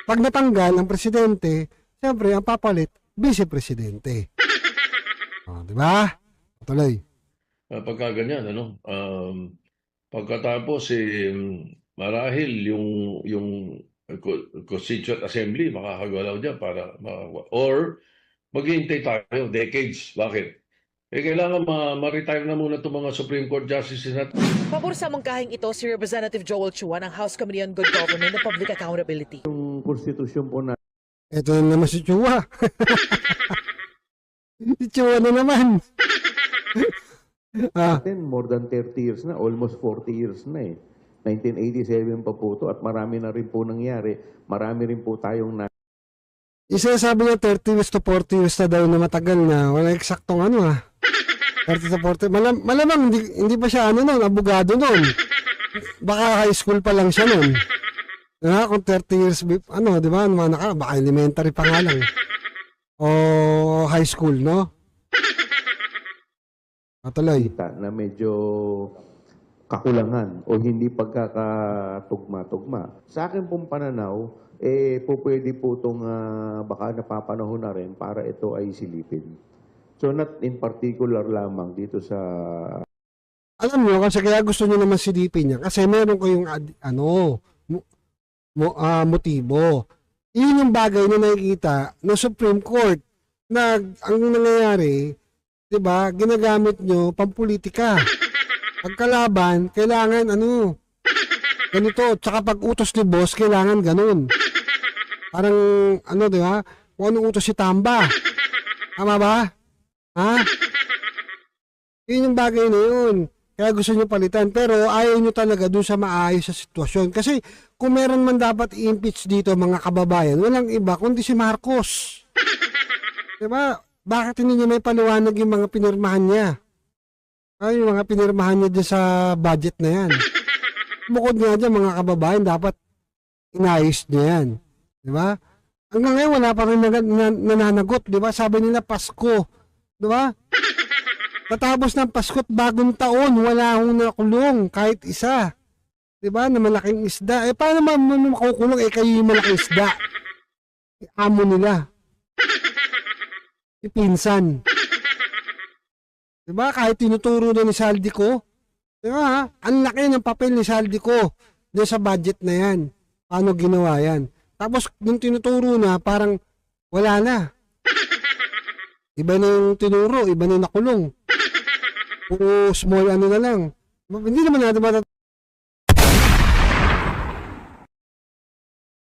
Pag natanggal ang presidente, siyempre ang papalit, vice-presidente. Di ba? Tuloy. Pagka ganyan, ano, pagkatapos, marahil yung Constituent Assembly makakagalaw dyan para, or maghihintay tayo, decades. Bakit? Kailangan ma-retire na muna itong mga Supreme Court Justices natin. Pabor sa mungkahing ito si Representative Joel Chua ng House Committee on Good Government and Public Accountability. Yung konstitusyon po na Ito na naman si Chua. Si Chua na naman. natin, more than 30 years na, almost 40 years na eh. 1987 pa po ito at marami na rin po nangyari. Marami rin po tayong na Isa sabi niya 30 years to 40 years na daw na matagal na. Wala eksaktong 30 to 40. Malamang hindi pa siya abogado noon. Baka high school pa lang siya noon. Kung 30 years, di ba? Baka elementary pa nga lang. O high school, no? Patuloy. na medyo kakulangan o hindi pagkakatugma-tugma. Sa akin pong pananaw, po pwede po itong baka napapanahon na rin para ito ay silipin. So not in particular lamang dito sa... Alam nyo, kasi kaya gusto nyo naman silipin niya. Kasi meron ko yung motibo. Yun yung bagay na nakikita ng Supreme Court na ang nangyayari, di ba, ginagamit nyo pampolitika. Pagkalaban, kailangan ganito. Tsaka pag utos ni boss, kailangan ganun. Parang, di ba? Kung anong utos si Tamba. Tama ba? Ha? Yun yung bagay na yun. Kaya gusto nyo palitan. Pero ayaw nyo talaga dun sa maayos sa sitwasyon. Kasi kung meron man dapat i-impeach dito mga kababayan, walang iba kundi si Marcos. Diba? Bakit hindi niya may paliwanag yung mga pinirmahan niya? Yung mga pinirmahan niya dyan sa budget na yan. Bukod nga dyan mga kababayan, dapat inayos niya yan. Diba? Hanggang ngayon wala pa rin nananagot. Diba? Sabi nila Pasko. Diba? Tatapos ng Pasko't bagong taon, wala akong nakulong kahit isa. Diba? Na malaking isda. Paano makukulong? Kayo yung malaking isda. Amo nila. Pinsan. Diba? Kahit tinuturo na ni Saldico. Diba? Ang laki ng papel ni Saldico doon sa budget na yan. Paano ginawa yan? Tapos, yung tinuturo na, parang wala na. Iba na yung tinuro, iba na yung nakulong. Puro small na lang. Hindi naman natin